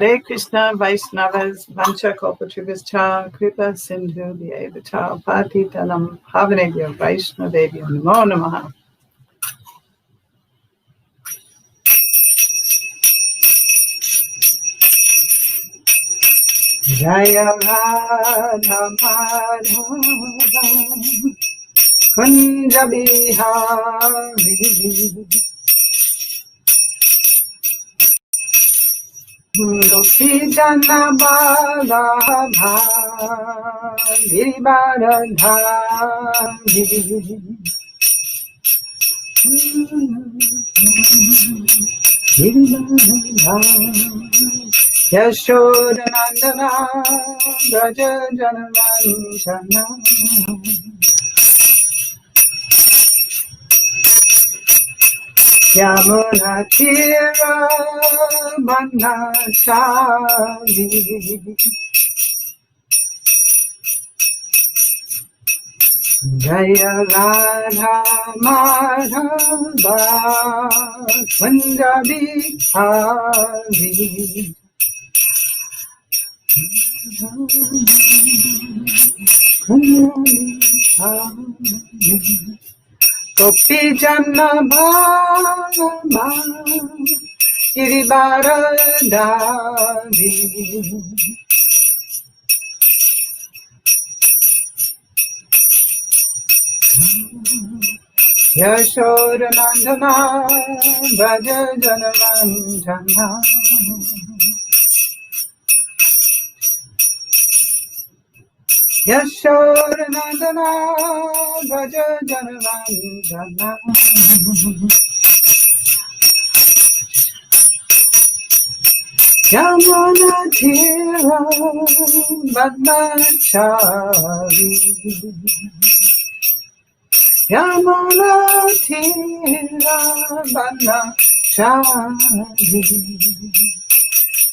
Hare Krishna Vaishnavas Vancha Kalpatribhascha Kripa Sindhu Vyevata Patitanam Pavanebhyo Vaishnavebhyo Namo Namaha. Jaya Radha Madhava Kunja Bihari Gopi Jana Vallabha Girivaradhari Yashodanandana Braja Janavantana Yamuna Tira Vanachari Jaya Radha Madhava Kunja Bihari Gopi Jana Vallabha Girivaradhari Yashodanandana Braja Janavantana Yashodanandana Braja Janavantana Yamuna Tira Vanachari Yamuna Tira Vanachari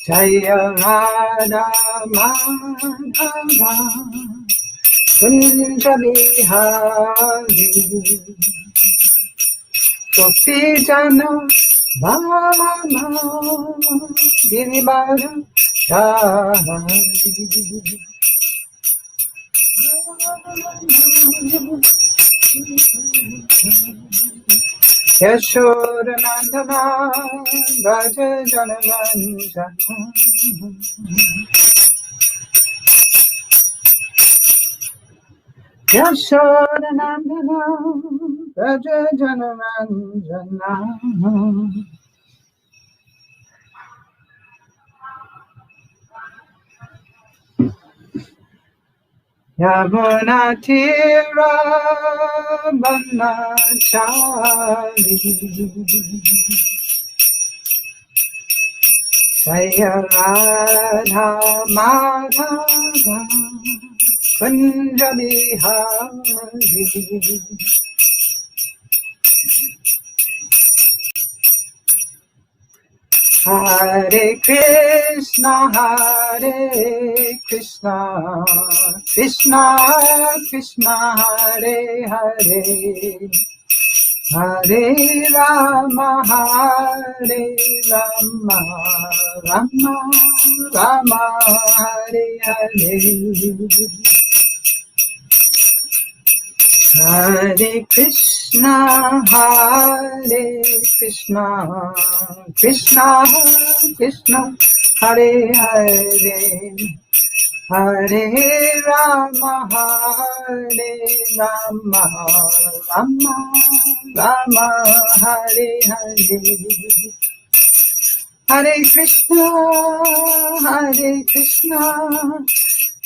Jaya Radha Madhava Kunja Bihari Gopi Jana Vallabha Girivaradhari Yashodanandana Braja Janavantana Yashodanandana Braja Janavantana Yamuna Tira Vanachari Jaya Radha Madhava Kunja Bihari Hare Krishna Krishna Krishna Hare Hare Hare Rama Rama Rama Hare Hare Hare Krishna Krishna Krishna Hare Hare Hare Rama Rama Rama Hare Hare Hare Krishna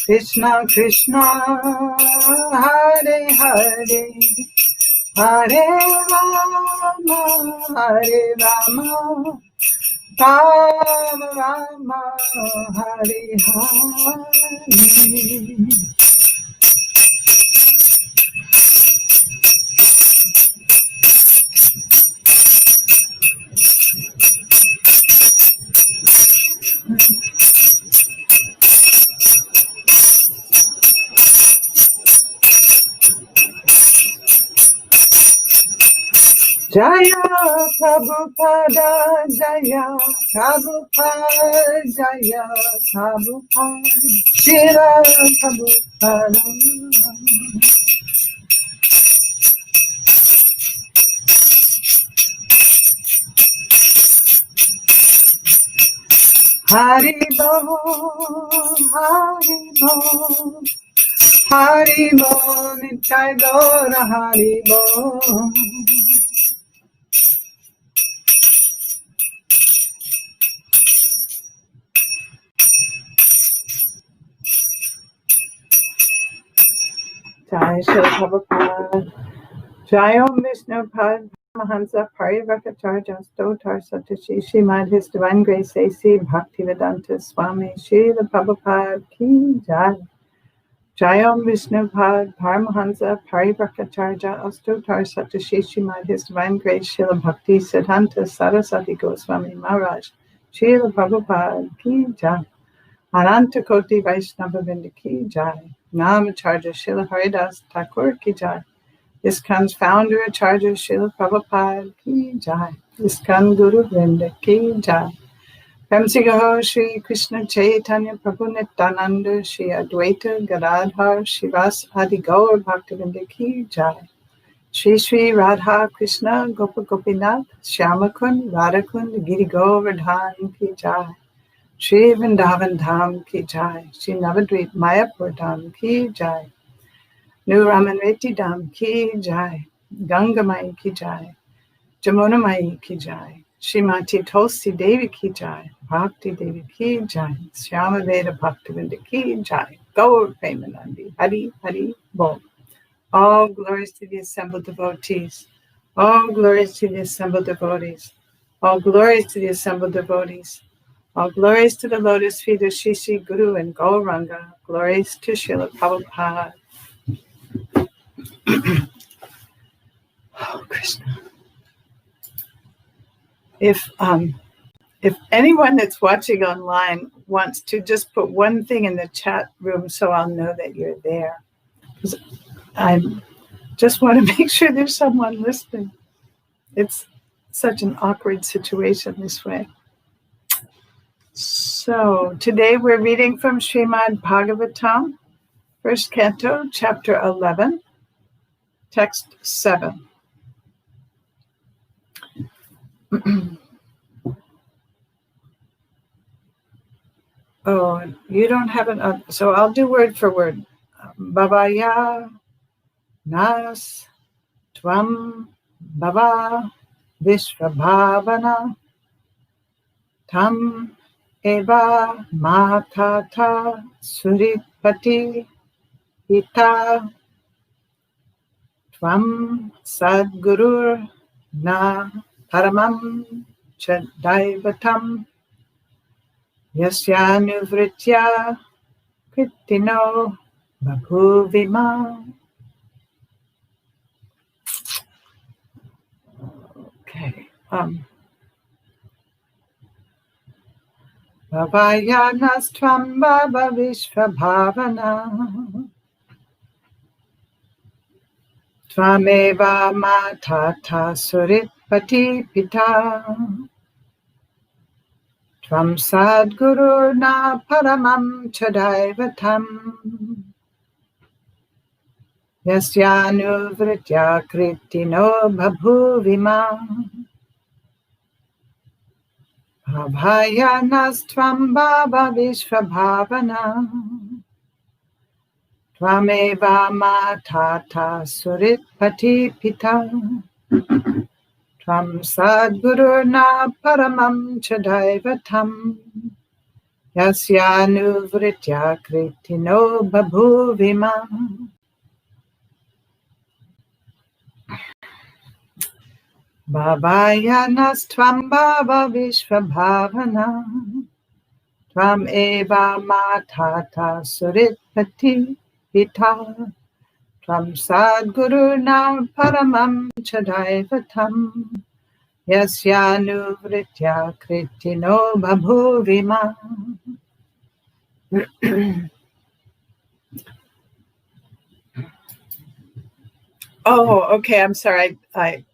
Krishna Krishna Hare Hare Hare Rama Rama Rama Hare Hare Jaya Prabhupada, Jaya Prabhupada, Jaya Prabhupada, Shila Prabhupada. Hari Bo, Hari Bo, Hari Bo, Nitai Gora Hari Bo. Jai Shri Prabhupada, Jai Om Vishnu Pad Mahansa Parivakacharya Stotar Satashi Shrimad His Divine Grace A.C. Bhaktivedanta Swami Srila Prabhupada Ki Jai. Jai Om Vishnu Pad Paramahansa Parivakacharya Stotar Satashi Shrimad His Divine Grace Srila Bhakti Siddhanta Saraswati Goswami Maharaj Srila Prabhupada Ki Jai. Ananta Koti Vaishnava Vrinda Ki Jai. Namacharya Srila Haridas Thakur Ki Jai. ISKCON's founder, Acharya Srila Prabhupada Ki Jai. ISKCON Guru Vrinda Ki Jai. Premsigaho Shri Krishna Chaitanya Prabhu Nityananda Shri Advaita Gadadhar Shivas Adi Gaur Bhaktivinoda Ki Jai. Shri Shri Radha Krishna Gopa Gopinath Shyamakund Radhakund Giri Govardhan Ki Jai. Shri Vrindavan Dham Ki Jai. Shri Navadvip Mayapur Dham Ki Jai. New Ramanreti Dham Ki Jai. Gangamai Ki Jai. Jamunamai Ki Jai. Srimati Tulsi Devi Ki Jai. Bhakti Devi Ki Jai. Shyama Veda Bhaktivinda Ki Jai. Gaur Premanandi. Hari Hari Bol. All glories to the assembled devotees. All glories to the assembled devotees. All glories to the assembled devotees. All glories to the lotus feet of Shri Shri Guru and Gauranga. Glories to Srila Prabhupada. Oh, Krishna. If anyone that's watching online wants to just put one thing in the chat room so I'll know that you're there. Because I just want to make sure there's someone listening. It's such an awkward situation this way. So today we're reading from Srimad Bhagavatam, first canto, chapter 11, text 7. Oh, you don't have an, so I'll do word for word. Bhavaya nas tvam bhava vishvabhavana tam eva matata suripati ita tvam sadgurur na paramam chadaivatam yasyanuvritya krittino babhuvima. Okay. Bhavayanastvam bhava vishvabhavana tvameva matata suripati pita tvam sadguru na paramam chadaivatam yasyanuvritya krittino babhuvima. Bhavayanastvam bhava vishvabhavana tvameva matata suripati pita tvam sadguru na paramam chadaivatam yasyanuvritya krittino babhuvima. Bhavayanastvam bhava vishvabhavana tvam eva matata suripati pita tvam sadguru na paramam chadaivatam yasyanuvritya krittino babhuvima. Oh, okay. I'm sorry. I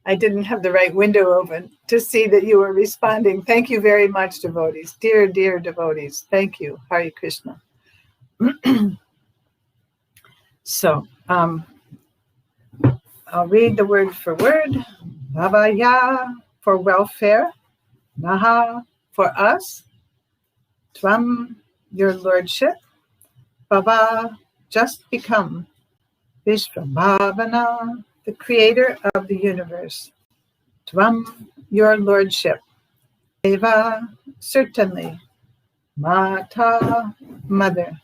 I didn't have the right window open to see that you were responding. Thank you very much, devotees. Dear, dear devotees. Thank you. Hare Krishna. So, I'll read the word for word. Bhavaya, for welfare. Naha, for us. Tvam, your lordship. Bhava, just become. Vishvabhavana, the creator of the universe. Tvam, your lordship. Eva, certainly. Mata, mother.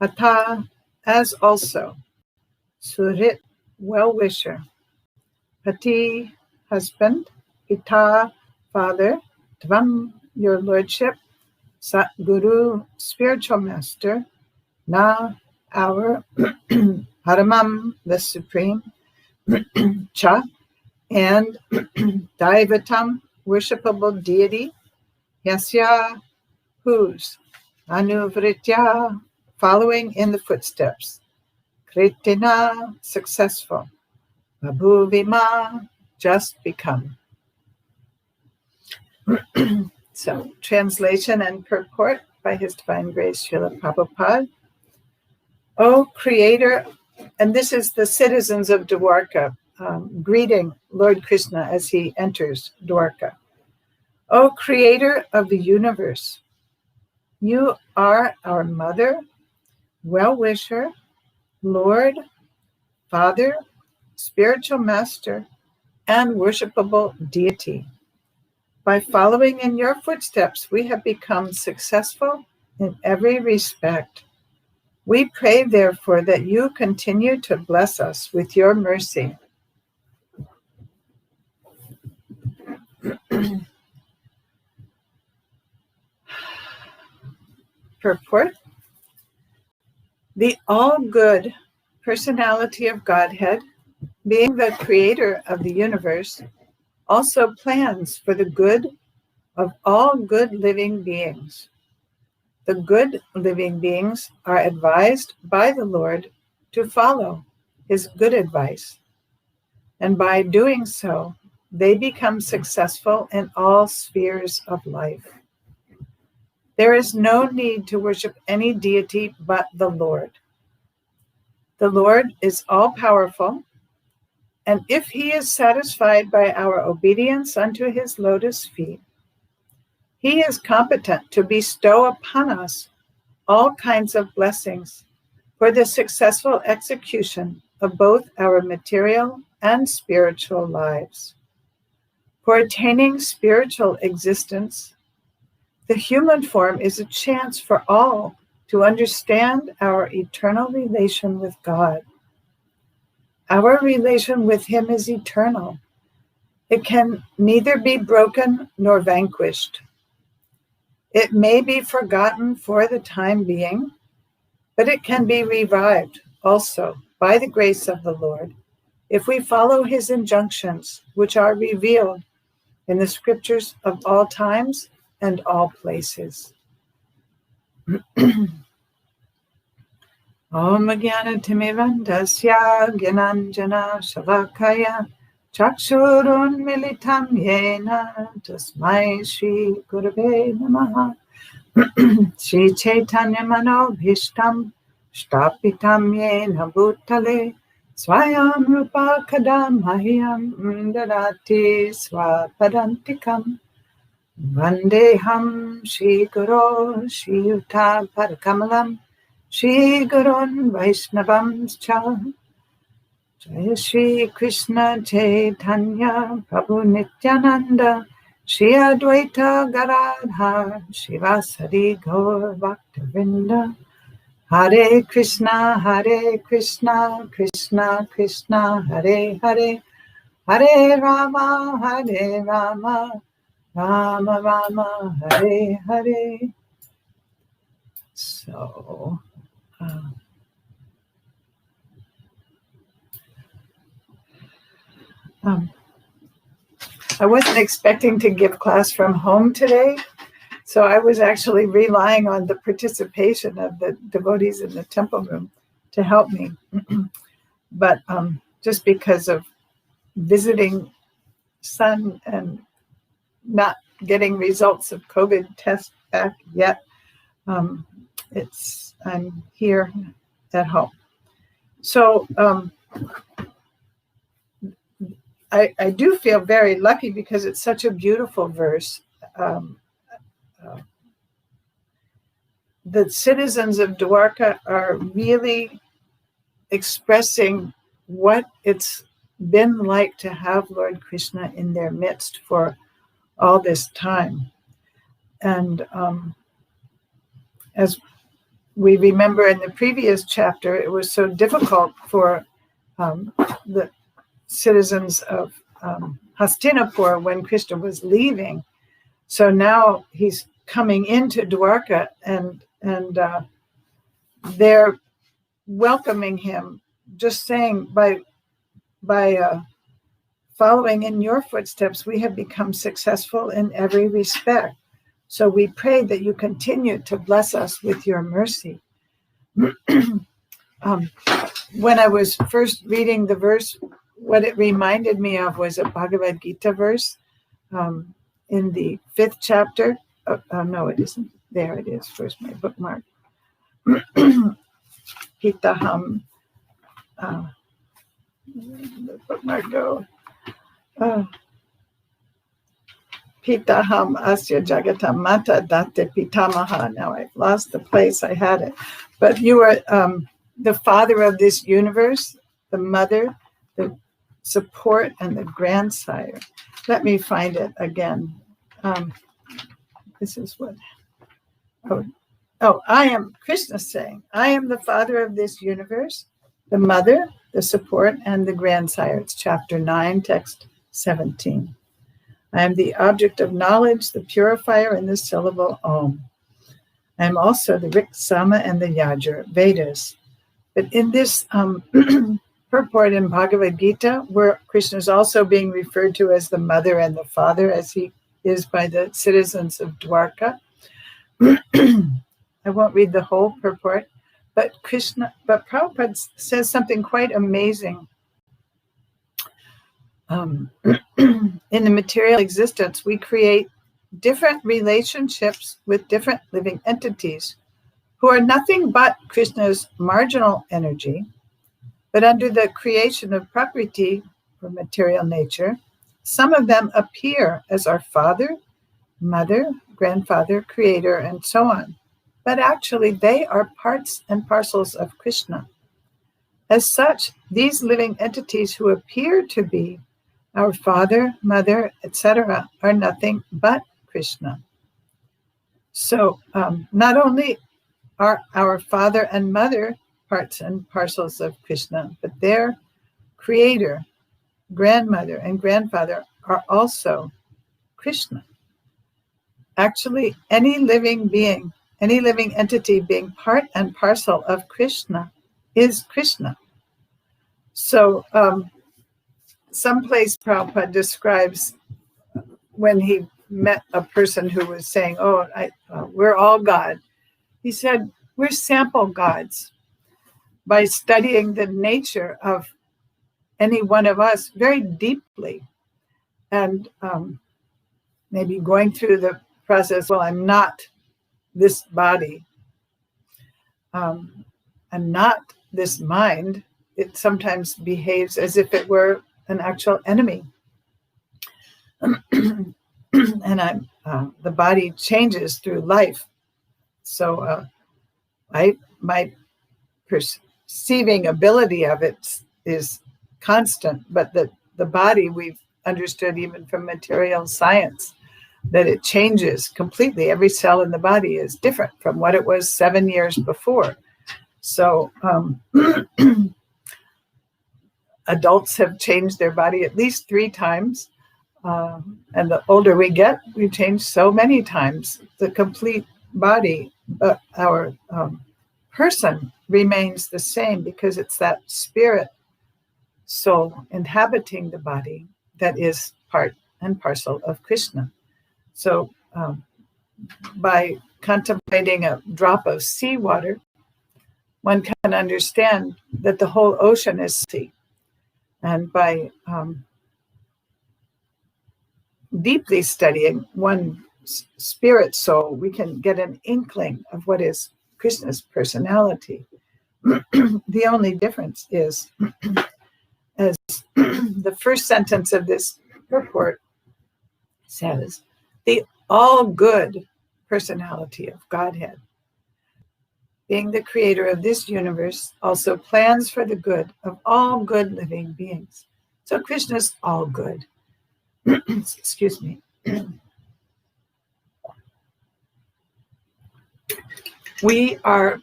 Ata, as also. Surit, well-wisher. Pati, husband. Ita, father. Tvam, your lordship. Sat Guru, spiritual master. Na, our. Paramam, the supreme. Cha, and Daivatam, worshipable deity. Yasya, whose. Anuvritya, following in the footsteps. Kritina, successful. Abhuvima, just become. So, translation and purport by His Divine Grace Srila Prabhupada. O Creator, and this is the citizens of Dwarka greeting Lord Krishna as he enters Dwarka. O Creator of the universe, you are our mother, well-wisher, Lord, Father, spiritual master, and worshipable deity. By following in your footsteps, we have become successful in every respect. We pray, therefore, that you continue to bless us with your mercy. Purport. The all-good personality of Godhead, being the creator of the universe, also plans for the good of all good living beings. The good living beings are advised by the Lord to follow his good advice, and by doing so, they become successful in all spheres of life. There is no need to worship any deity but the Lord. The Lord is all-powerful, and if he is satisfied by our obedience unto his lotus feet, he is competent to bestow upon us all kinds of blessings for the successful execution of both our material and spiritual lives. For attaining spiritual existence, the human form is a chance for all to understand our eternal relation with God. Our relation with him is eternal. It can neither be broken nor vanquished. It may be forgotten for the time being, but it can be revived also by the grace of the Lord if we follow his injunctions, which are revealed in the scriptures of all times and all places. Om Jnana Timivandasya Gyananjana Shalakaya Chakshurun Militam Yena Tasmai Shri Gurave Namaha Shri Chaitanya Manobhishtam Shtapitam Yena Bhutale Swayam Rupa Kadam Mahyam Dadati Swapadantikam Vandeham Shri Guru Shri Yuta Padakamalam Shri Gurun Vaishnavam Cha Jaya Shri Krishna Chaitanya Prabhu Nityananda Shri Advaita Gadadhar Shivasari Gaur Bhaktavinda Hare Krishna Krishna Krishna Hare Hare Hare Rama Rama Rama Hare Hare. So I wasn't expecting to give class from home today, so I was actually relying on the participation of the devotees in the temple room to help me. But just because of visiting son and not getting results of COVID test back yet. I'm here at home. So I do feel very lucky because it's such a beautiful verse. The citizens of Dwarka are really expressing what it's been like to have Lord Krishna in their midst for all this time. And as we remember in the previous chapter, it was so difficult for the citizens of Hastinapur when Krishna was leaving. So now he's coming into Dwarka, and they're welcoming him, just saying, by following in your footsteps, we have become successful in every respect. So we pray that you continue to bless us with your mercy. When I was first reading the verse, what it reminded me of was a Bhagavad Gita verse in the 5th chapter. No, it isn't. There it is. Where's my bookmark? Pitaham. The bookmark go. Pitaham asya jagatam mata date pitamaha. Now I've lost the place I had it. But you are the father of this universe, the mother, the support, and the grandsire. Let me find it again. This is what. Oh, I am, Krishna saying, I am the father of this universe, the mother, the support, and the grandsire. It's chapter 9, text 17. I am the object of knowledge, the purifier, and the syllable Om. I am also the Rik, Sama, and the Yajur, Vedas. But in this purport in Bhagavad Gita, where Krishna is also being referred to as the mother and the father, as he is by the citizens of Dwarka, I won't read the whole purport, but Prabhupada says something quite amazing. In the material existence, we create different relationships with different living entities who are nothing but Krishna's marginal energy, but under the creation of Prakriti, or material nature, some of them appear as our father, mother, grandfather, creator, and so on. But actually, they are parts and parcels of Krishna. As such, these living entities who appear to be our father, mother, etc., are nothing but Krishna. So not only are our father and mother parts and parcels of Krishna, but their creator, grandmother, and grandfather are also Krishna. Actually, any living being, any living entity being part and parcel of Krishna is Krishna. So someplace Prabhupada describes when he met a person who was saying, we're all God. He said, we're sample gods. By studying the nature of any one of us very deeply and maybe going through the process, well, I'm not this body. I'm not this mind. It sometimes behaves as if it were an actual enemy. And the body changes through life. So my perceiving ability of it is constant, but the body, we've understood even from material science, that it changes completely. Every cell in the body is different from what it was 7 years before. So adults have changed their body at least 3 times. And the older we get, we've changed so many times. The complete body, but our person remains the same because it's that spirit soul inhabiting the body that is part and parcel of Krishna. So by contemplating a drop of seawater, one can understand that the whole ocean is sea. And by deeply studying one spirit soul, we can get an inkling of what is Krishna's personality. The only difference is, as the first sentence of this purport says, the all good personality of Godhead, being the creator of this universe, also plans for the good of all good living beings. So Krishna's all good. Excuse me. We are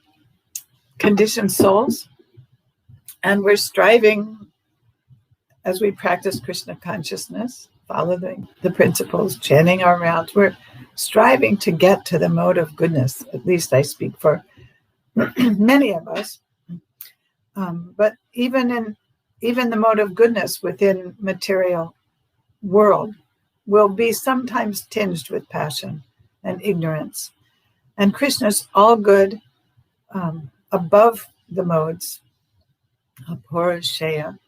conditioned souls, and we're striving, as we practice Krishna consciousness, following the principles, chanting our rounds, we're striving to get to the mode of goodness. At least I speak for many of us. But even the mode of goodness within material world will be sometimes tinged with passion and ignorance. And Krishna's all good, above the modes, Apurusheya,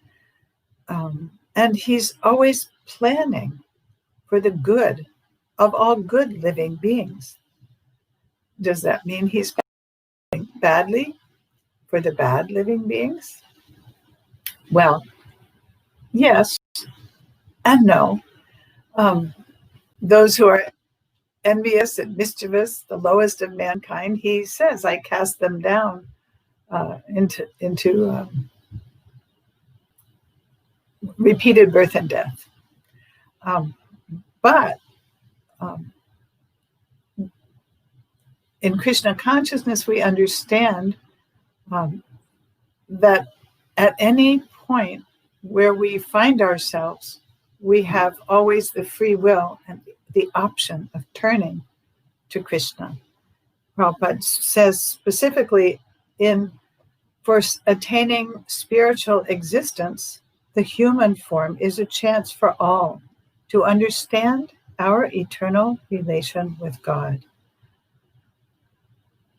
and he's always planning for the good of all good living beings. Does that mean he's planning badly for the bad living beings? Well, yes and no. Those who are envious and mischievous, the lowest of mankind, he says, I cast them down into repeated birth and death. But in Krishna consciousness, we understand that at any point where we find ourselves, we have always the free will and the option of turning to Krishna. Prabhupada says specifically, for attaining spiritual existence, the human form is a chance for all to understand our eternal relation with God.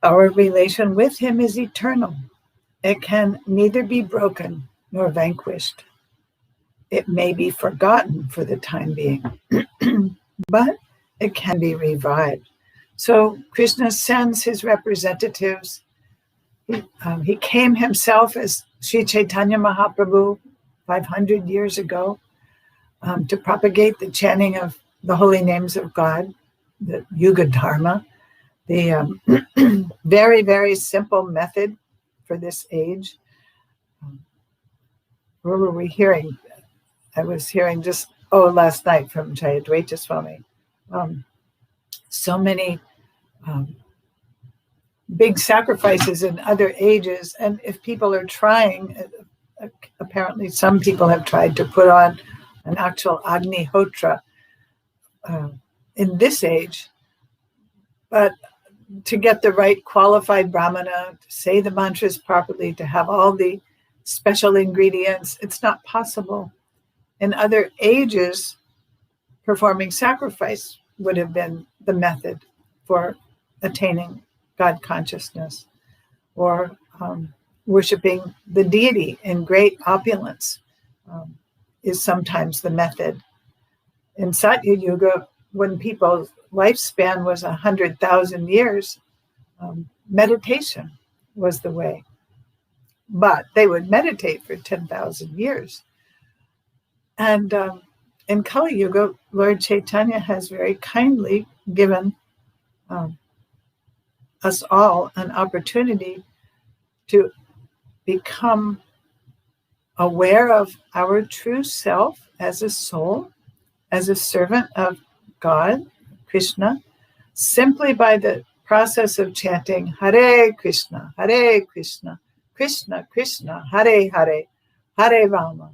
Our relation with him is eternal. It can neither be broken nor vanquished. It may be forgotten for the time being, but it can be revived. So Krishna sends his representatives. He came himself as Sri Chaitanya Mahaprabhu 500 years ago to propagate the chanting of the holy names of God, the Yuga Dharma, the very, very simple method for this age. Where were we hearing? I was hearing just, last night from Jayadvaita Swami. So many big sacrifices in other ages. And if people are trying, apparently some people have tried to put on an actual Agnihotra in this age, but to get the right qualified brahmana, to say the mantras properly, to have all the special ingredients, it's not possible. In other ages, performing sacrifice would have been the method for attaining God consciousness, or worshiping the deity in great opulence is sometimes the method. In Satya Yuga, when people's lifespan was 100,000 years, meditation was the way. But they would meditate for 10,000 years. And in Kali Yuga, Lord Chaitanya has very kindly given us all an opportunity to become aware of our true self as a soul, as a servant of God, Krishna, simply by the process of chanting Hare Krishna, Krishna Krishna, Hare Hare, Hare Rama,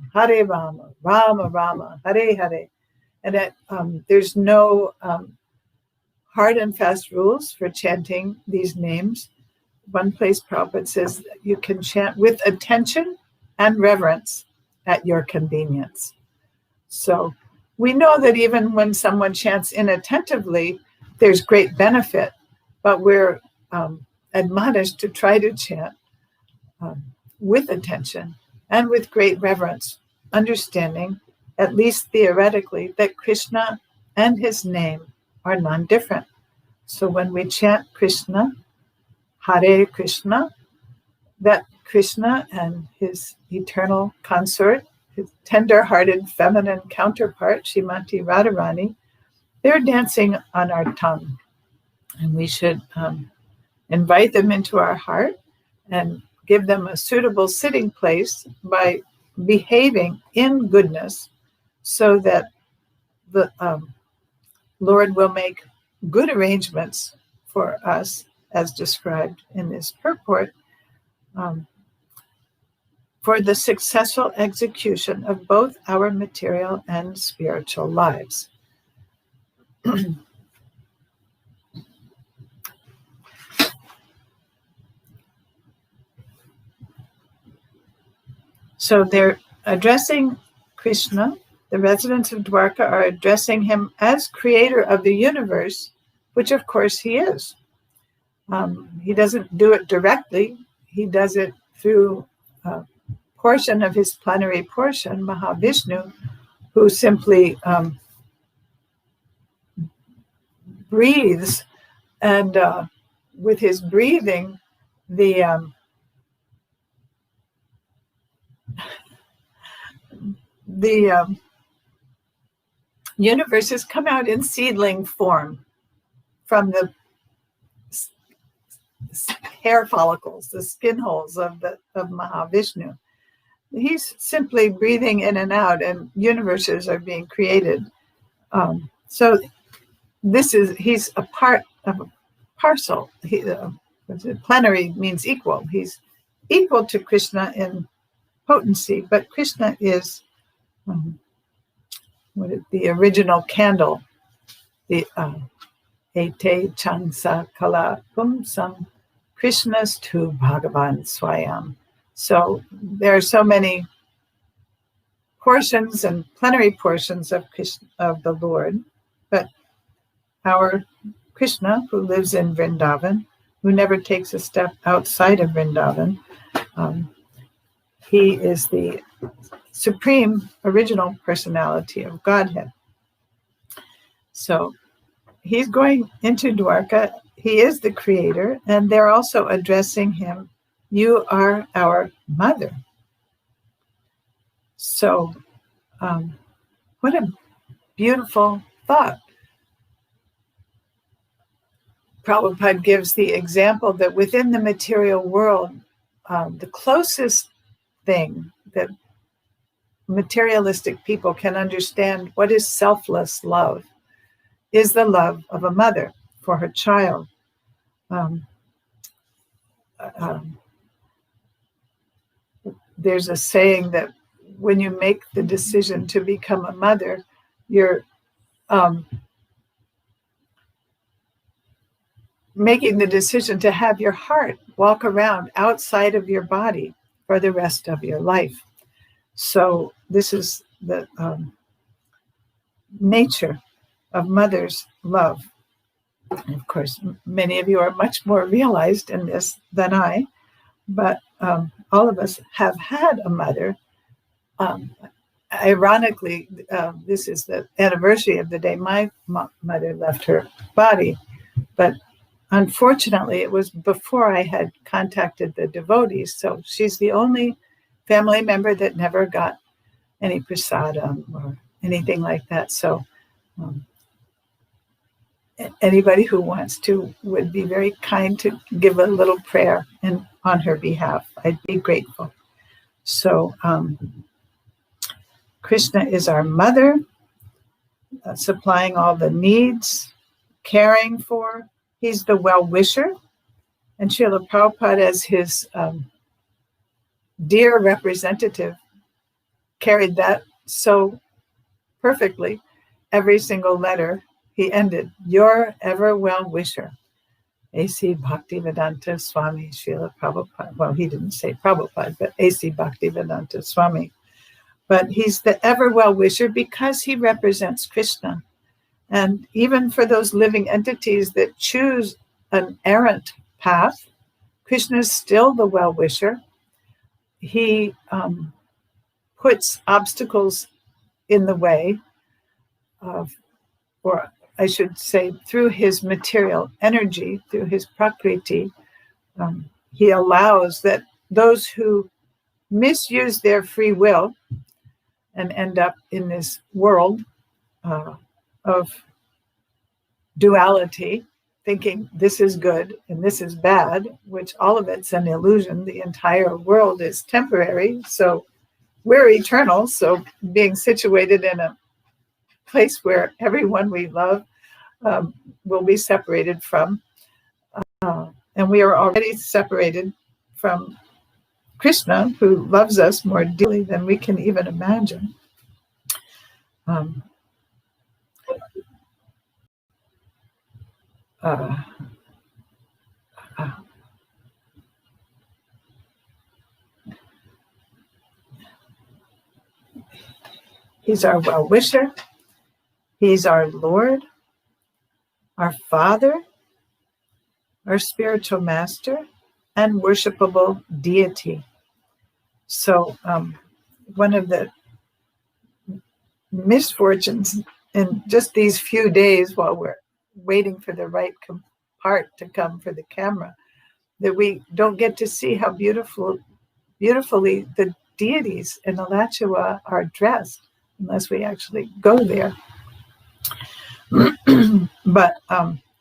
Rama Rama, Hare Hare. And there's no hard and fast rules for chanting these names. One place Prabhupada says that you can chant with attention and reverence at your convenience. So we know that even when someone chants inattentively, there's great benefit, but we're admonished to try to chant with attention and with great reverence, understanding, at least theoretically, that Krishna and his name are non-different. So when we chant Krishna, Hare Krishna, that Krishna and his eternal consort, his tender-hearted feminine counterpart, Srimati Radharani, they're dancing on our tongue. And we should invite them into our heart and give them a suitable sitting place by behaving in goodness so that the Lord will make good arrangements for us, as described in this purport, for the successful execution of both our material and spiritual lives. So they're addressing Krishna. The residents of Dwarka are addressing him as creator of the universe, which of course he is. He doesn't do it directly. He does it through a portion of his plenary portion, Mahavishnu, who simply breathes, and with his breathing, the universes come out in seedling form from the hair follicles, the skin holes of Mahavishnu. He's simply breathing in and out, and universes are being created. So he's a part of a parcel. Plenary means equal. He's equal to Krishna in potency, but Krishna is the original candle, the Ete Chansa Kala Pumsam Krishna's tu Bhagavan Swayam. So there are so many portions and plenary portions of Krishna, of the Lord, but our Krishna, who lives in Vrindavan, who never takes a step outside of Vrindavan, he is the supreme original personality of Godhead. So he's going into Dwarka. He is the creator, and they're also addressing him, you are our mother. So what a beautiful thought. Prabhupada gives the example that within the material world, the closest thing that materialistic people can understand what is selfless love is the love of a mother for her child. There's a saying that when you make the decision to become a mother, you're making the decision to have your heart walk around outside of your body for the rest of your life. So this is the nature of mother's love. And of course, many of you are much more realized in this than I, but all of us have had a mother. Ironically, this is the anniversary of the day my mother left her body, but unfortunately, it was before I had contacted the devotees, so she's the only family member that never got any prasadam or anything like that. So anybody who wants to would be very kind to give a little prayer on her behalf. I'd be grateful. So Krishna is our mother, supplying all the needs, caring for. He's the well-wisher, and Srila Prabhupada, as his dear representative, carried that so perfectly. Every single letter he ended, your ever well-wisher, A.C. Bhaktivedanta Swami Srila Prabhupada. Well, he didn't say Prabhupada, but A.C. Bhaktivedanta Swami. But he's the ever well-wisher because he represents Krishna. And even for those living entities that choose an errant path, Krishna is still the well-wisher. He puts obstacles in the way of or I should say through his material energy, through his prakriti, he allows that those who misuse their free will and end up in this world of duality, thinking this is good and this is bad, which all of it's an illusion. The entire world is temporary, so we're eternal. So being situated in a place where everyone we love will be separated from, and we are already separated from Krishna, who loves us more deeply than we can even imagine. Um, uh, uh, he's our well-wisher. He's our Lord, our Father, our spiritual master, and worshipable deity. So one of the misfortunes in just these few days while we're waiting for the right part to come for the camera, that we don't get to see how beautifully the deities in Alachua are dressed unless we actually go there. But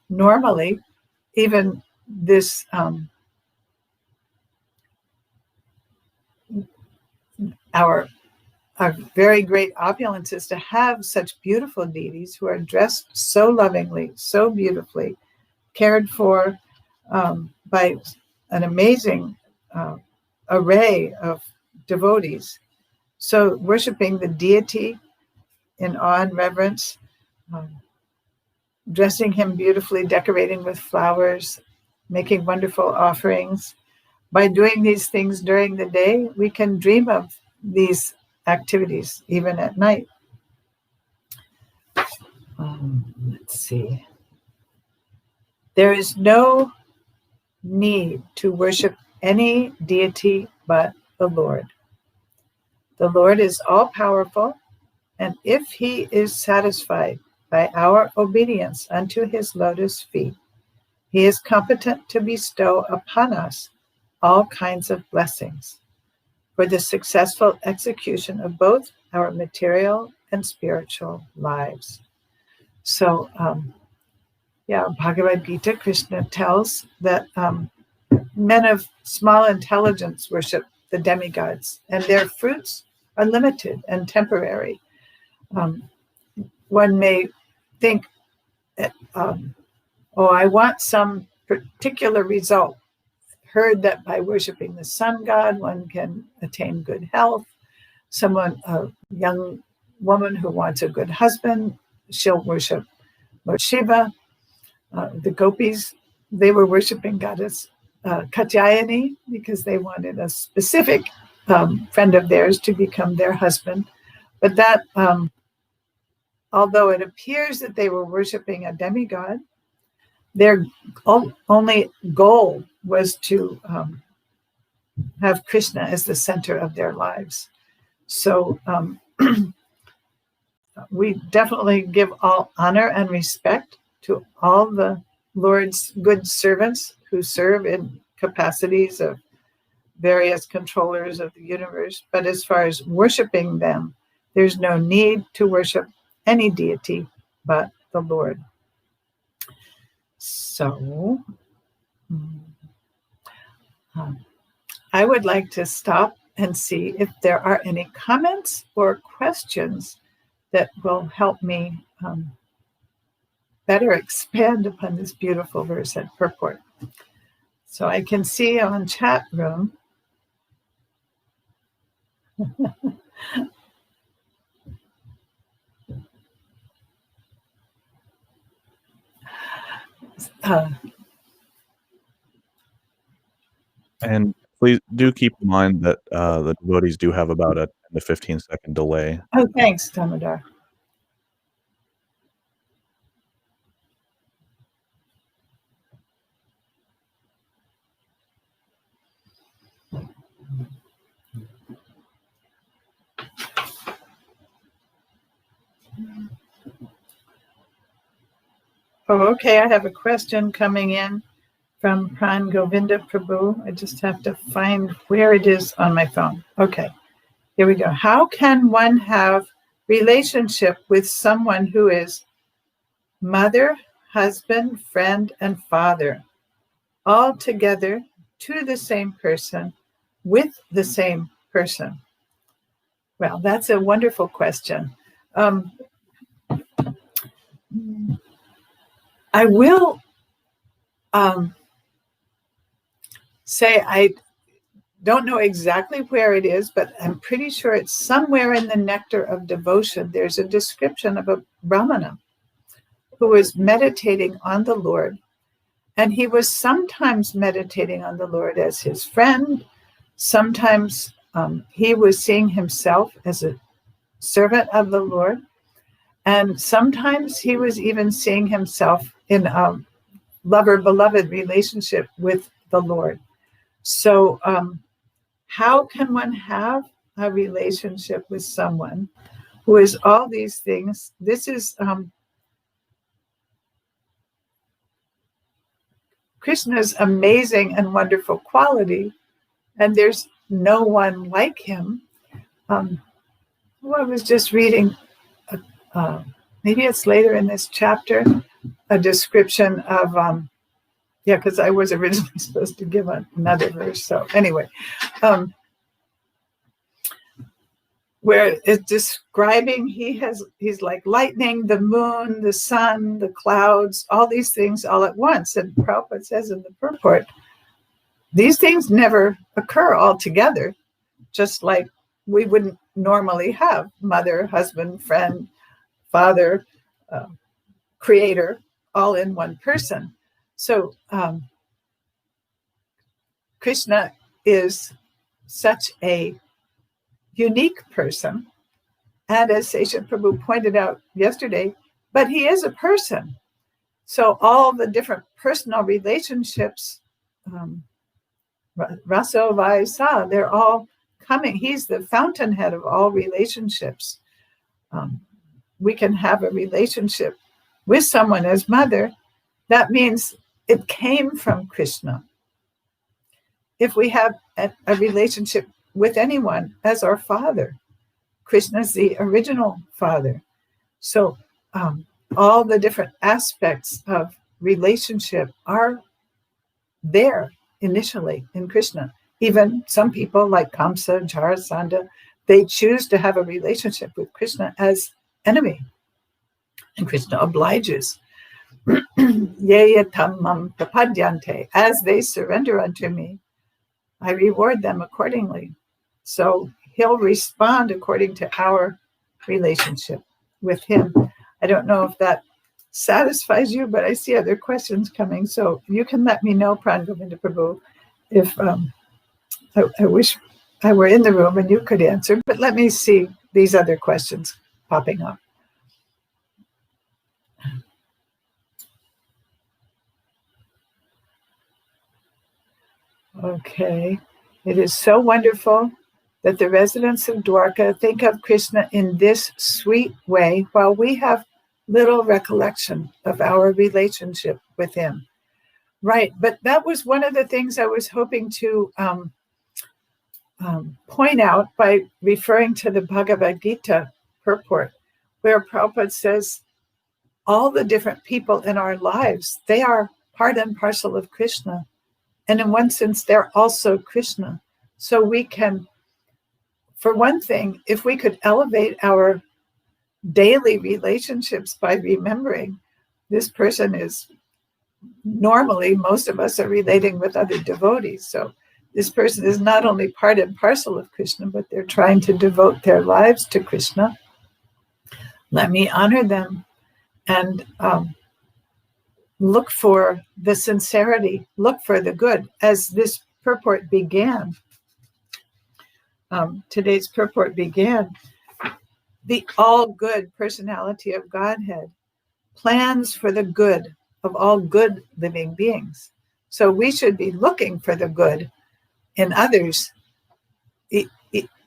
normally, even this our very great opulence is to have such beautiful deities who are dressed so lovingly, so beautifully, cared for by an amazing array of devotees. So worshiping the deity in awe and reverence, dressing him beautifully, decorating with flowers, making wonderful offerings. By doing these things during the day, we can dream of these activities even at night. Let's see. There is no need to worship any deity but the Lord. The Lord is all-powerful, and if he is satisfied by our obedience unto his lotus feet, he is competent to bestow upon us all kinds of blessings for the successful execution of both our material and spiritual lives. So, Bhagavad Gita, Krishna tells that men of small intelligence worship the demigods, and their fruits are limited and temporary. One may think, I want some particular result. Heard that by worshiping the sun god, one can attain good health. A young woman who wants a good husband, she'll worship Lord Shiva. The gopis, they were worshiping goddess Katyayani because they wanted a specific friend of theirs to become their husband. But that, although it appears that they were worshiping a demigod, their only goal was to have Krishna as the center of their lives. So we definitely give all honor and respect to all the Lord's good servants who serve in capacities of various controllers of the universe. But as far as worshiping them, there's no need to worship any deity but the Lord. So I would like to stop and see if there are any comments or questions that will help me better expand upon this beautiful verse and purport. So I can see on chat room. And please do keep in mind that the devotees do have about a 10 to 15-second delay. Oh, thanks, Damodar. Oh, okay. I have a question coming in from Pran Govinda Prabhu. I just have to find where it is on my phone. Okay, here we go. How can one have relationship with someone who is mother, husband, friend, and father, all together to the same person, with the same person? Well, that's a wonderful question. I will say I don't know exactly where it is, but I'm pretty sure it's somewhere in the Nectar of Devotion. There's a description of a Brahmana who was meditating on the Lord. And he was sometimes meditating on the Lord as his friend. Sometimes he was seeing himself as a servant of the Lord. And sometimes he was even seeing himself in a lover-beloved relationship with the Lord. So how can one have a relationship with someone who is all these things? This is Krishna's amazing and wonderful quality, and there's no one like him. I was just reading, maybe it's later in this chapter, a description of, because I was originally supposed to give another verse. So anyway, where it's describing he's like lightning, the moon, the sun, the clouds, all these things all at once. And Prabhupada says in the purport, these things never occur all together, just like we wouldn't normally have mother, husband, friend, father, creator, all in one person. So Krishna is such a unique person. And as Sesha Prabhu pointed out yesterday, but he is a person. So all the different personal relationships, Raso Vaisa, they're all coming. He's the fountainhead of all relationships. We can have a relationship with someone as mother. That means it came from Krishna. If we have a relationship with anyone as our father, Krishna's the original father. So all the different aspects of relationship are there initially in Krishna. Even some people like Kamsa, Jarasandha, they choose to have a relationship with Krishna as enemy. And Krishna obliges. Yeyatamam prapadyante. As they surrender unto me, I reward them accordingly. So he'll respond according to our relationship with him. I don't know if that satisfies you, but I see other questions coming. So you can let me know, Pran Govinda Prabhu, if I wish I were in the room and you could answer, but let me see these other questions popping up. Okay. It is so wonderful that the residents of Dwarka think of Krishna in this sweet way while we have little recollection of our relationship with him. Right, but that was one of the things I was hoping to point out by referring to the Bhagavad Gita purport, where Prabhupada says all the different people in our lives, they are part and parcel of Krishna. And in one sense, they're also Krishna. So we can, for one thing, if we could elevate our daily relationships by remembering this person is, normally most of us are relating with other devotees. So this person is not only part and parcel of Krishna, but they're trying to devote their lives to Krishna. Let me honor them and look for the sincerity, look for the good. As this purport began, today's purport began, the all-good personality of Godhead plans for the good of all good living beings. So we should be looking for the good in others,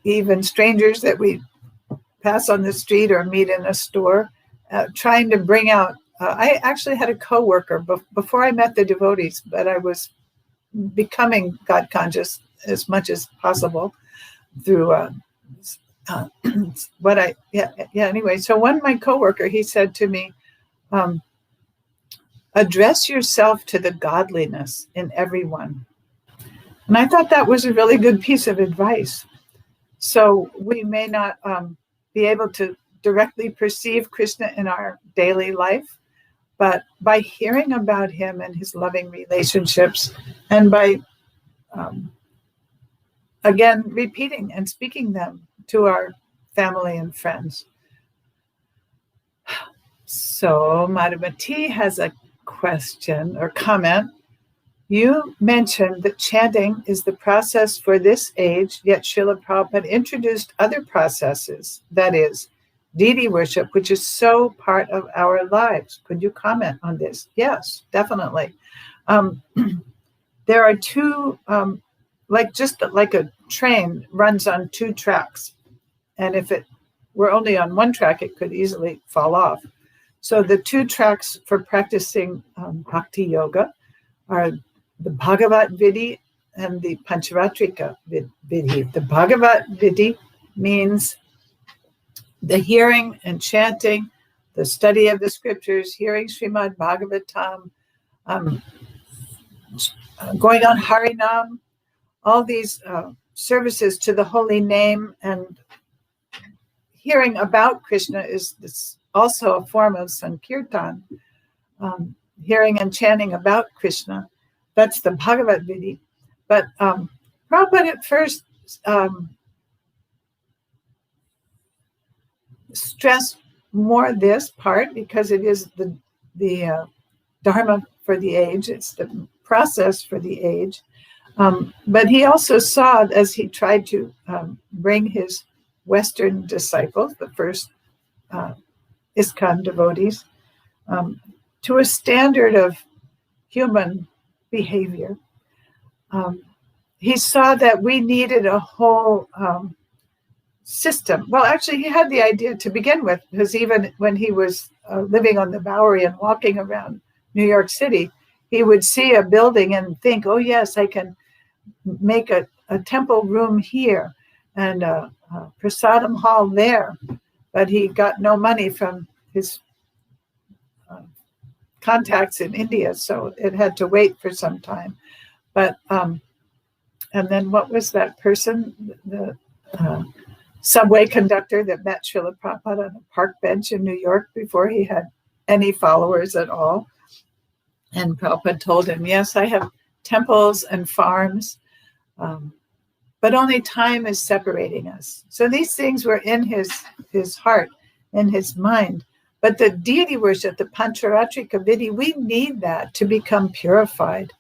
even strangers that we pass on the street or meet in a store, trying to bring out I actually had a co-worker before I met the devotees, but I was becoming God conscious as much as possible through anyway. So my coworker, he said to me, address yourself to the godliness in everyone. And I thought that was a really good piece of advice. So we may not be able to directly perceive Krishna in our daily life, but by hearing about him and his loving relationships, and by again repeating and speaking them to our family and friends. So Madhumati has a question or comment. You mentioned that chanting is the process for this age, yet Srila Prabhupada introduced other processes, that is, deity worship, which is so part of our lives. Could you comment on this? Yes, definitely. There are two, just like a train runs on two tracks. And if it were only on one track, it could easily fall off. So the two tracks for practicing bhakti yoga are the Bhagavat Vidhi and the Pancharatrika Vidhi. The Bhagavat Vidhi means the hearing and chanting, the study of the scriptures, hearing Srimad Bhagavatam, going on Harinam, all these services to the holy name, and hearing about Krishna is also a form of Sankirtan, hearing and chanting about Krishna. That's the Bhagavat Vidhi. But Prabhupada at first stressed more this part because it is the Dharma for the age. It's the process for the age. But he also saw, as he tried to bring his Western disciples, the first ISKCON devotees, to a standard of human behavior. He saw that we needed a whole system. Well, actually, he had the idea to begin with, because even when he was living on the Bowery and walking around New York City, he would see a building and think, oh, yes, I can make a temple room here and a prasadam hall there. But he got no money from his contacts in India, so it had to wait for some time. But and then what was that person, the subway conductor that met Srila Prabhupada on a park bench in New York before he had any followers at all? And Prabhupada told him, yes, I have temples and farms, but only time is separating us. So these things were in his heart, in his mind. But the deity worship, the Pancharatrika Vidhi, we need that to become purified.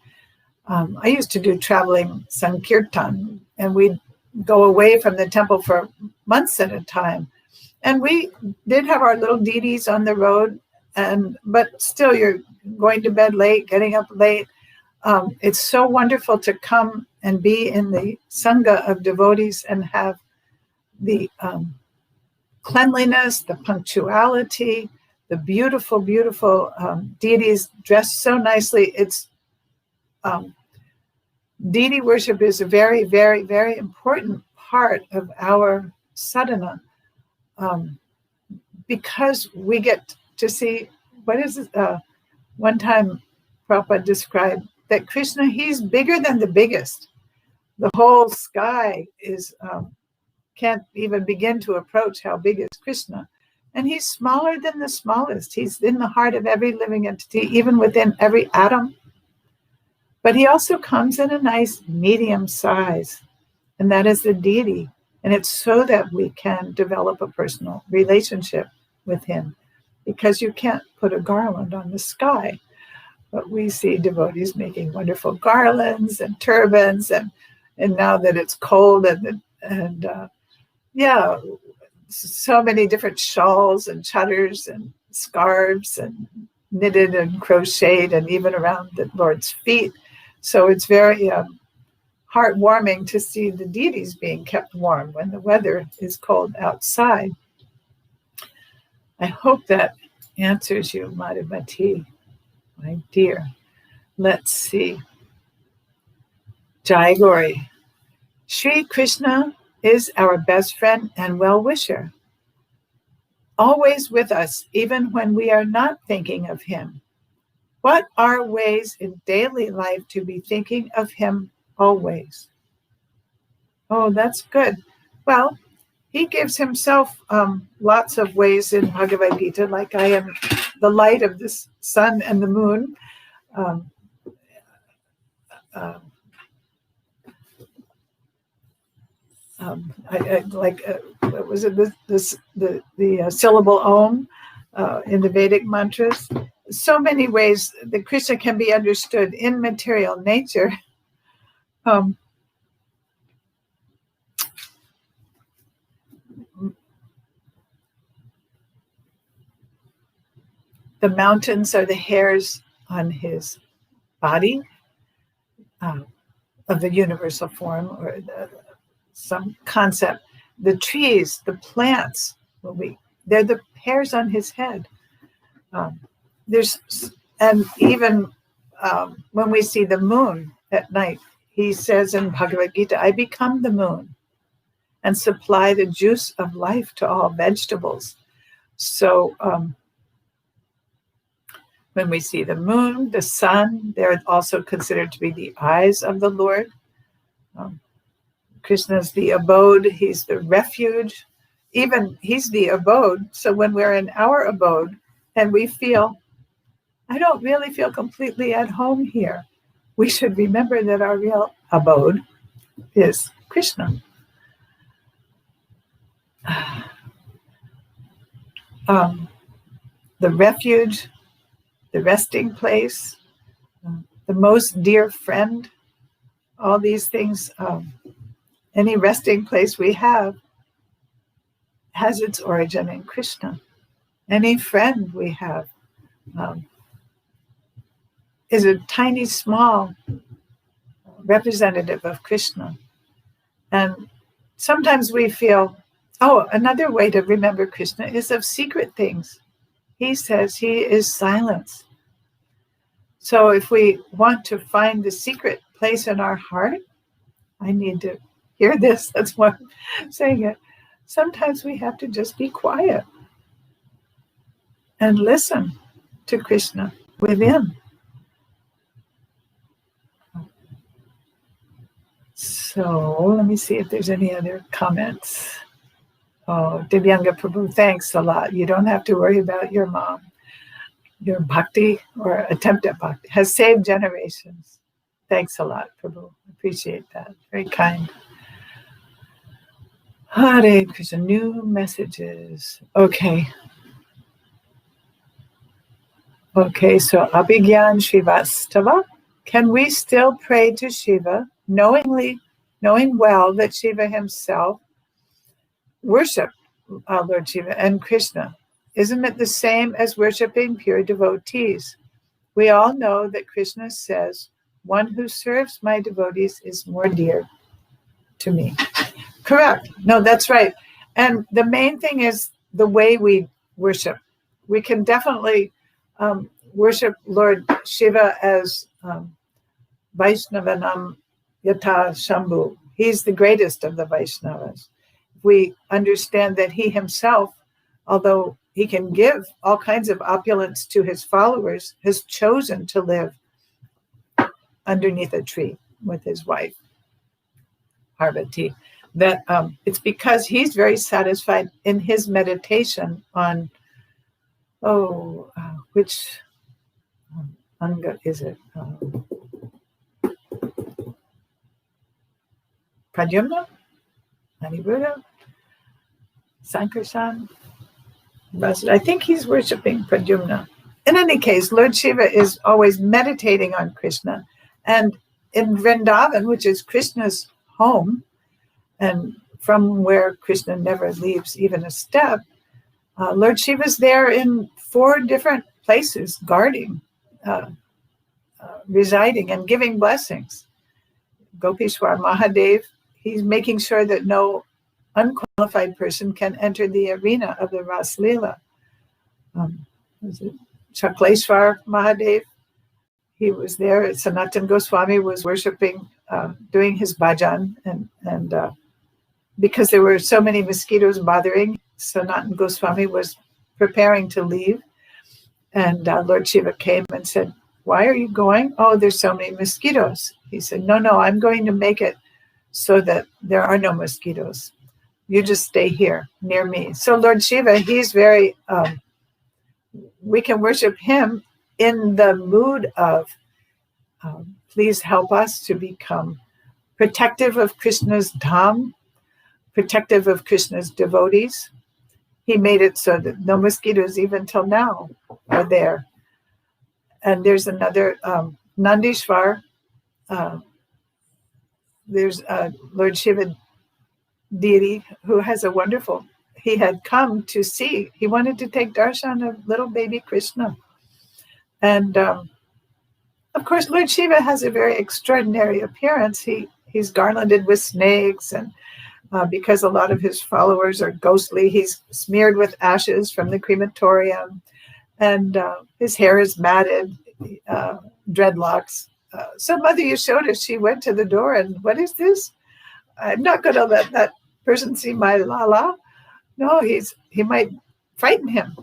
I used to do traveling Sankirtan, and we'd go away from the temple for months at a time. And we did have our little deities on the road, but still you're going to bed late, getting up late. It's so wonderful to come and be in the Sangha of devotees and have the cleanliness, the punctuality, the beautiful, beautiful deities dressed so nicely. It's deity worship is a very, very, very important part of our sadhana, because we get to see, what is it? One time Prabhupada described that Krishna, he's bigger than the biggest. The whole sky is can't even begin to approach how big is Krishna. And he's smaller than the smallest. He's in the heart of every living entity, even within every atom. But he also comes in a nice medium size, and that is the deity. And it's so that we can develop a personal relationship with him, because you can't put a garland on the sky. But we see devotees making wonderful garlands and turbans, and now that it's cold, and so many different shawls and chatters and scarves and knitted and crocheted, and even around the Lord's feet. So it's very heartwarming to see the deities being kept warm when the weather is cold outside. I hope that answers you, Madhumati, my dear. Let's see. Jai Gauri. Sri Krishna is our best friend and well-wisher, always with us, even when we are not thinking of him. What are ways in daily life to be thinking of him always? Oh, that's good. Well, he gives himself lots of ways in Bhagavad Gita, like I am the light of the sun and the moon. Um, uh, what was it? The syllable Om in the Vedic mantras. So many ways that Krishna can be understood in material nature. Um, the mountains are the hairs on his body of the universal form, or some concept. The trees, the plants, they're the hairs on his head. And even when we see the moon at night, he says in Bhagavad Gita, I become the moon and supply the juice of life to all vegetables. So when we see the moon, the sun, they're also considered to be the eyes of the Lord. Krishna's the abode, he's the refuge. Even he's the abode. So when we're in our abode and we feel, I don't really feel completely at home here, we should remember that our real abode is Krishna. The refuge, the resting place, the most dear friend, all these things, any resting place we have has its origin in Krishna. Any friend we have is a tiny, small representative of Krishna. And sometimes we feel, another way to remember Krishna is of secret things. He says he is silence. So if we want to find the secret place in our heart, I need to hear this. That's why I'm saying it. Sometimes we have to just be quiet and listen to Krishna within. So let me see if there's any other comments. Oh, Divyanga Prabhu, thanks a lot. You don't have to worry about your mom. Your bhakti or attempt at bhakti has saved generations. Thanks a lot, Prabhu. Appreciate that. Very kind. Hare Krishna, new messages. Okay, so Abhigyan Srivastava. Can we still pray to Shiva, knowing well that Shiva himself worshiped Lord Shiva and Krishna? Isn't it the same as worshiping pure devotees? We all know that Krishna says, one who serves my devotees is more dear to me. Correct. No, that's right. And the main thing is the way we worship. We can definitely worship Lord Shiva as Vaishnavanam Yata Shambhu. He's the greatest of the Vaishnavas. We understand that he himself, although he can give all kinds of opulence to his followers, has chosen to live underneath a tree with his wife, Parvati. That it's because he's very satisfied in his meditation on, which Anga is it? Pradyumna? Aniruddha? Sankarshan? I think he's worshiping Pradyumna. In any case, Lord Shiva is always meditating on Krishna. And in Vrindavan, which is Krishna's home, and from where Krishna never leaves even a step, Lord Shiva's there in 4 different places, guarding, residing, and giving blessings. Gopishwar Mahadev, he's making sure that no unqualified person can enter the arena of the Ras Leela. was it Shakleshwar Mahadev? He was there. Sanatan Goswami was worshiping, doing his bhajan, and because there were so many mosquitoes bothering, Sanatan Goswami was preparing to leave. And Lord Shiva came and said, "Why are you going?" "Oh, there's so many mosquitoes." He said, No, I'm going to make it so that there are no mosquitoes. You just stay here near me. So Lord Shiva, he's very, we can worship him in the mood of, please help us to become protective of Krishna's Dham, protective of Krishna's devotees. He made it so that no mosquitoes, even till now, are there. And there's another Nandishvar. There's Lord Shiva deity who has a wonderful. He had come to see. He wanted to take darshan of little baby Krishna, and of course, Lord Shiva has a very extraordinary appearance. He's garlanded with snakes, and because a lot of his followers are ghostly, he's smeared with ashes from the crematorium, and his hair is matted, dreadlocks. So Mother Yashoda, she went to the door and, "What is this? I'm not going to let that person see my Lala. No, he might frighten him."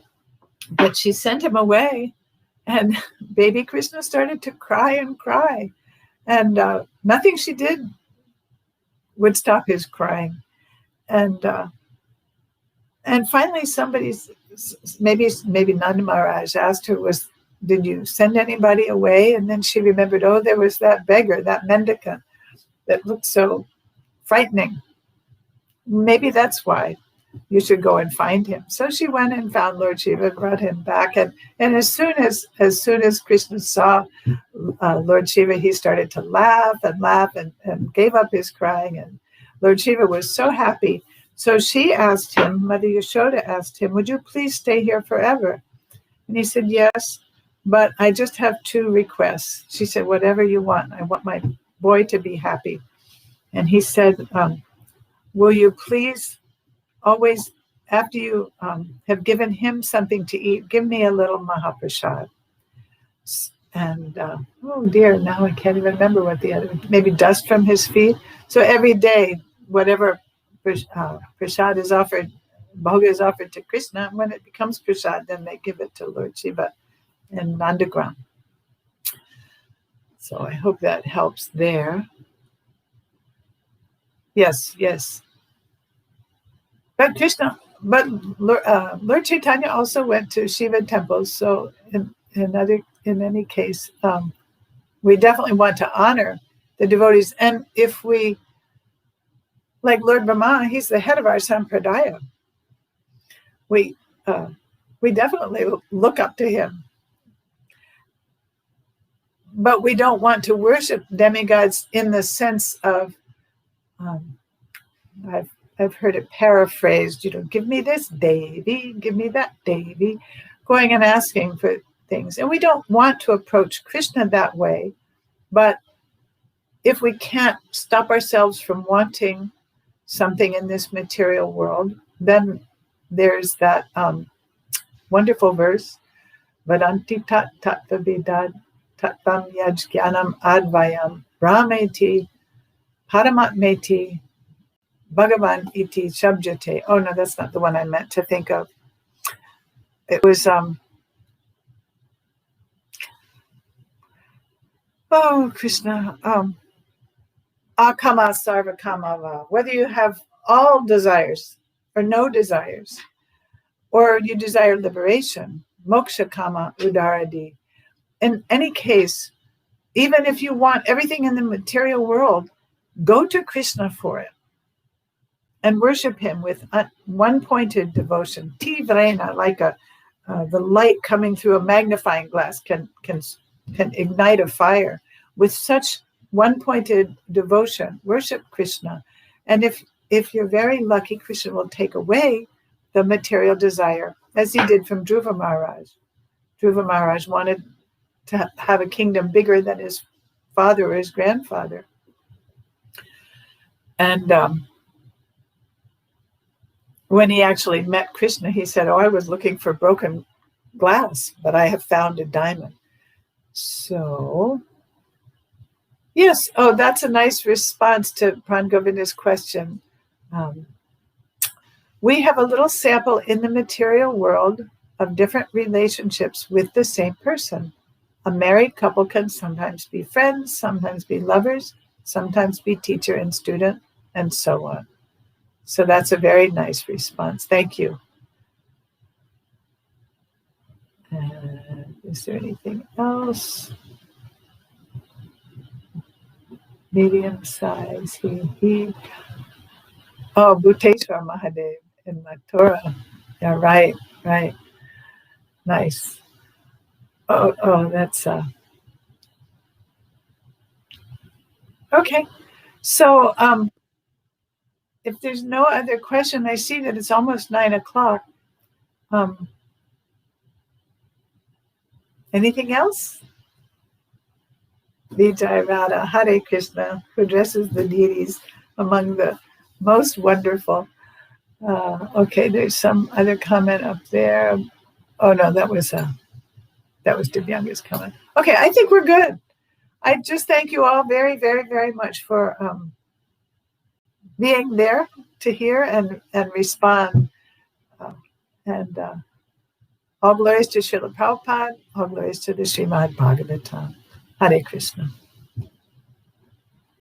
But she sent him away, and baby Krishna started to cry and cry, and nothing she did would stop his crying. And finally, maybe Nanda Maharaj asked her, "Did you send anybody away?" And then she remembered, "Oh, there was that beggar, that mendicant, that looked so frightening. Maybe that's why you should go and find him." So she went and found Lord Shiva, brought him back, and as soon as Krishna saw Lord Shiva, he started to laugh and gave up his crying, and Lord Shiva was so happy. So she asked him, Mother Yashoda asked him, "Would you please stay here forever?" And he said, "Yes, but I just have 2 requests." She said, "Whatever you want. I want my boy to be happy." And he said, "Will you please always, after you have given him something to eat, give me a little Mahaprasad?" And oh dear, now I can't even remember what the other, maybe dust from his feet. So every day, whatever prasad is offered, bhoga is offered to Krishna, when it becomes prasad, then they give it to Lord Shiva in Nandagram. So I hope that helps there. Yes. But Lord Chaitanya also went to Shiva temples. So in any case, we definitely want to honor the devotees. And if we, like Lord Brahma, he's the head of our sampradaya. We definitely look up to him. But we don't want to worship demigods in the sense of, I've heard it paraphrased, give me this Devi, give me that Devi, going and asking for things. And we don't want to approach Krishna that way. But if we can't stop ourselves from wanting something in this material world, then there's that wonderful verse, Vadanti tat tattva vidad tattvam yajnanam advayam brahmeti paramatmeti Bhagavan iti shabjate. Oh no, that's not the one I meant to think of. It was Krishna, akama sarva kamava. Whether you have all desires or no desires, or you desire liberation, moksha kama udaradi. In any case, even if you want everything in the material world, go to Krishna for it and worship him with one-pointed devotion. Tivrena, like the light coming through a magnifying glass can ignite a fire. With such one-pointed devotion, worship Krishna. And if you're very lucky, Krishna will take away the material desire, as he did from Dhruva Maharaj. Dhruva Maharaj wanted to have a kingdom bigger than his father or his grandfather. And when he actually met Krishna, he said, "Oh, I was looking for broken glass, but I have found a diamond. So, yes. Oh, that's a nice response to Pran Govinda's question. We have a little sample in the material world of different relationships with the same person. A married couple can sometimes be friends, sometimes be lovers, sometimes be teacher and student, and so on. So that's a very nice response. Thank you. Is there anything else? Medium size. He. Oh, Bhuteshwar Mahadev in Mathura. Yeah, right. Nice. Oh, that's okay. So, if there's no other question, I see that it's almost 9:00. Anything else? Vijay Radha, Hare Krishna, who dresses the deities among the most wonderful. Okay, there's some other comment up there. Oh no, that was Divyanga's comment. Okay, I think we're good. I just thank you all very, very, very much for being there to hear and respond. And all glories to Srila Prabhupada, all glories to the Srimad Bhagavatam. Hare Krishna.